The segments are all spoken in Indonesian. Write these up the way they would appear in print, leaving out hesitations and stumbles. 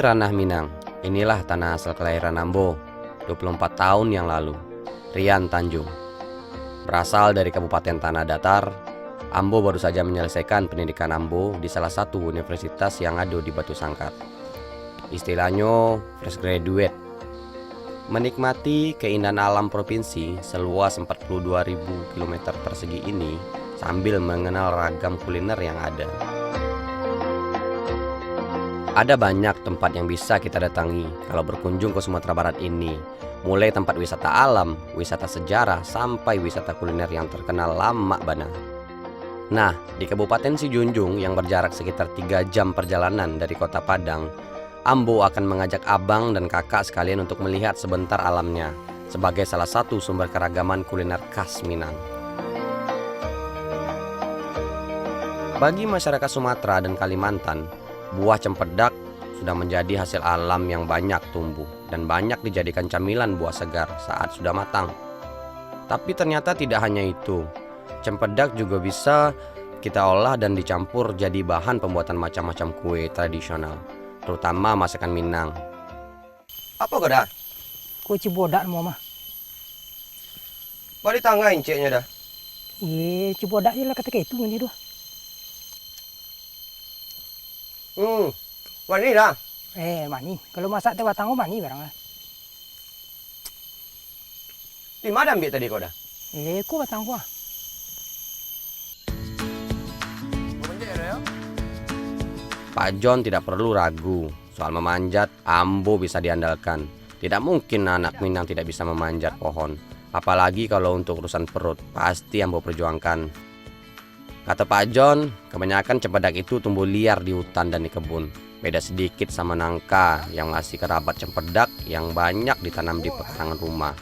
ranah Minang. Inilah tanah asal kelahiran Ambo 24 tahun yang lalu. Rian Tanjung. Berasal dari Kabupaten Tanah Datar, Ambo baru saja menyelesaikan pendidikan Ambo di salah satu universitas yang ada di Batu Sangkar. Istilahnya fresh graduate. Menikmati keindahan alam provinsi seluas 42.000 km persegi ini sambil mengenal ragam kuliner yang ada. Ada banyak tempat yang bisa kita datangi kalau berkunjung ke Sumatera Barat ini. Mulai tempat wisata alam, wisata sejarah, sampai wisata kuliner yang terkenal lama bana. Nah, di Kabupaten Sijunjung yang berjarak sekitar 3 jam perjalanan dari kota Padang, Ambo akan mengajak abang dan kakak sekalian untuk melihat sebentar alamnya sebagai salah satu sumber keragaman kuliner khas Minang. Bagi masyarakat Sumatera dan Kalimantan, buah cempedak sudah menjadi hasil alam yang banyak tumbuh dan banyak dijadikan camilan buah segar saat sudah matang. Tapi ternyata tidak hanya itu. Cempedak juga bisa kita olah dan dicampur jadi bahan pembuatan macam-macam kue tradisional, terutama masakan Minang. Apa kau dah? Kue cibodak mau mah. Bari tangga inceknya dah. Iya, cibodak je lah kata itu ini doh. Mani dah. Mani. Kalau masak teh batang mani barang lah. Di mana ambil tadi kau dah? Ku batang ku. Pak John tidak perlu ragu soal memanjat. Ambo bisa diandalkan. Tidak mungkin anak Minang tidak bisa memanjat pohon. Apalagi kalau untuk urusan perut, pasti Ambo perjuangkan. Kata Pak John, kebanyakan cempedak itu tumbuh liar di hutan dan di kebun. Beda sedikit sama nangka yang masih kerabat cempedak yang banyak ditanam di pekarangan rumah.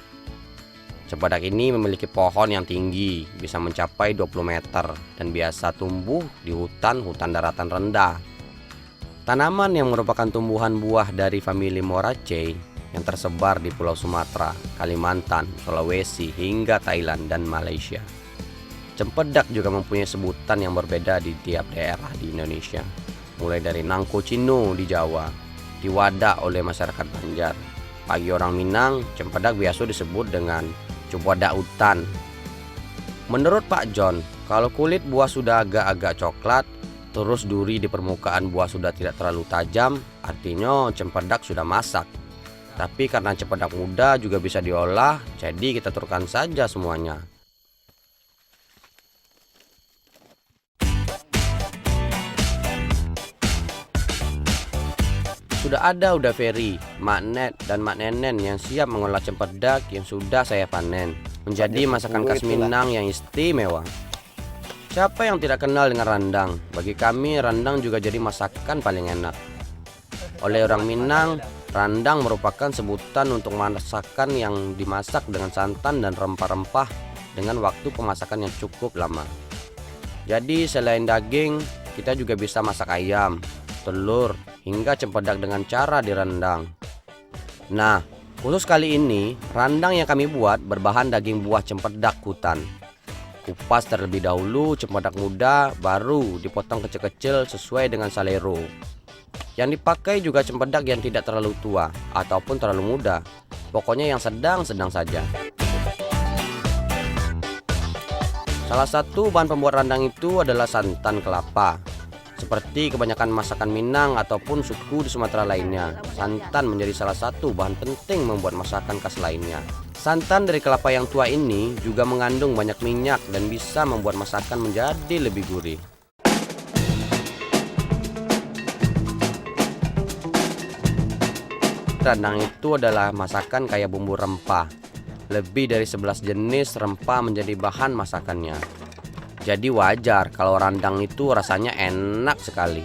Cempedak ini memiliki pohon yang tinggi, bisa mencapai 20 meter dan biasa tumbuh di hutan daratan rendah. Tanaman yang merupakan tumbuhan buah dari famili Moraceae yang tersebar di Pulau Sumatera, Kalimantan, Sulawesi, hingga Thailand dan Malaysia. Cempedak juga mempunyai sebutan yang berbeda di tiap daerah di Indonesia. Mulai dari Nangko Cino di Jawa, diwadak oleh masyarakat Banjar. Bagi orang Minang, cempedak biasa disebut dengan cempedak hutan. Menurut Pak John, kalau kulit buah sudah agak-agak coklat, terus duri di permukaan buah sudah tidak terlalu tajam, artinya cempedak sudah masak. Tapi karena cempedak muda juga bisa diolah, jadi kita turunkan saja semuanya. Sudah ada Uda Ferry, Mak Net, dan Mak Nenen yang siap mengolah cempedak yang sudah saya panen menjadi masakan khas Minang yang istimewa. Siapa yang tidak kenal dengan randang? Bagi kami, randang juga jadi masakan paling enak. Oleh orang Minang, randang merupakan sebutan untuk masakan yang dimasak dengan santan dan rempah-rempah dengan waktu pemasakan yang cukup lama. Jadi selain daging, kita juga bisa masak ayam, telur, hingga cempedak dengan cara direndang. Nah, khusus kali ini, randang yang kami buat berbahan daging buah cempedak hutan. Kupas terlebih dahulu cempedak muda, baru dipotong kecil-kecil sesuai dengan selera. Yang dipakai juga cempedak yang tidak terlalu tua ataupun terlalu muda, pokoknya yang sedang-sedang saja. Salah satu bahan pembuat randang itu adalah santan kelapa. Seperti kebanyakan masakan Minang ataupun suku di Sumatera lainnya, santan menjadi salah satu bahan penting membuat masakan khas lainnya. Santan dari kelapa yang tua ini juga mengandung banyak minyak dan bisa membuat masakan menjadi lebih gurih. Randang itu adalah masakan kaya bumbu rempah. Lebih dari 11 jenis rempah menjadi bahan masakannya. Jadi wajar kalau randang itu rasanya enak sekali.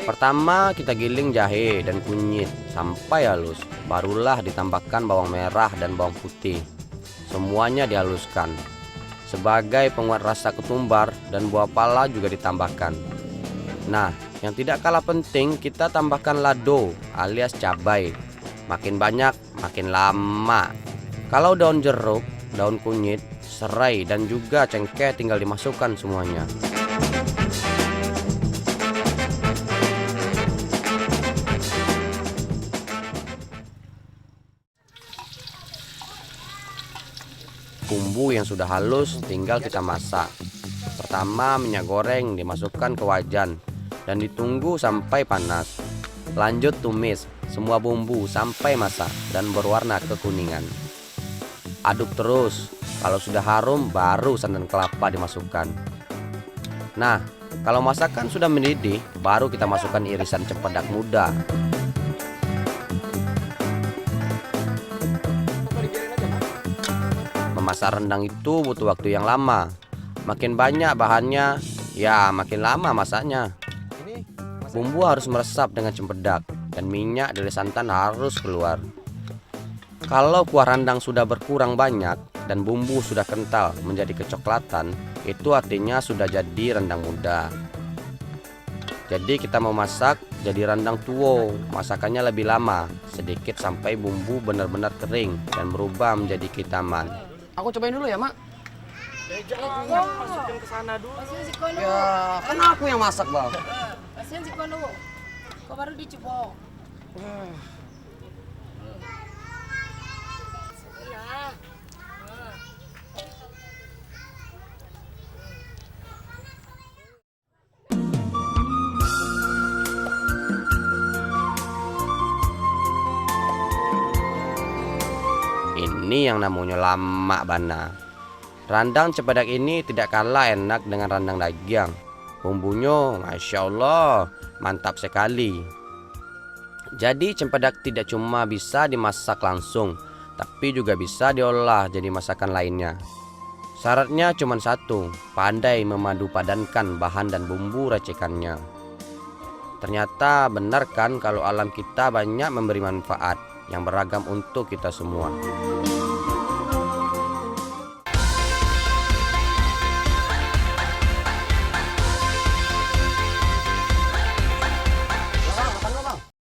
Pertama kita giling jahe dan kunyit sampai halus. Barulah ditambahkan bawang merah dan bawang putih. Semuanya dihaluskan. Sebagai penguat rasa ketumbar dan buah pala juga ditambahkan. Nah, yang tidak kalah penting kita tambahkan lado alias cabai. Makin banyak, makin lama. Kalau daun jeruk, daun kunyit, serai dan juga cengkeh tinggal dimasukkan semuanya. Bumbu yang sudah halus tinggal kita masak. Pertama, minyak goreng dimasukkan ke wajan dan ditunggu sampai panas. Lanjut tumis semua bumbu sampai masak dan berwarna kekuningan. Aduk terus. Kalau sudah harum, baru santan kelapa dimasukkan. Nah, kalau masakan sudah mendidih, baru kita masukkan irisan cempedak muda. Memasak rendang itu butuh waktu yang lama. Makin banyak bahannya, ya makin lama masaknya. Bumbu harus meresap dengan cempedak dan minyak dari santan harus keluar. Kalau kuah rendang sudah berkurang banyak dan bumbu sudah kental menjadi kecoklatan, itu artinya sudah jadi rendang muda. Jadi kita mau masak jadi rendang tuwo, masakannya lebih lama, sedikit sampai bumbu benar-benar kering dan berubah menjadi kehitaman. Aku cobain dulu ya, Mak. Jangan masukin ke sana dulu. Ya, kan aku yang masak, Bang. Kasihan si Kono. Kau baru dicoba. Ya. Ini yang namanya lama bana. Rendang cempedak ini tidak kalah enak dengan rendang daging. Bumbunya Masya Allah mantap sekali. Jadi cempedak tidak cuma bisa dimasak langsung, tapi juga bisa diolah jadi masakan lainnya. Syaratnya cuma satu, pandai memadu padankan bahan dan bumbu racikannya. Ternyata benar kan kalau alam kita banyak memberi manfaat yang beragam untuk kita semua.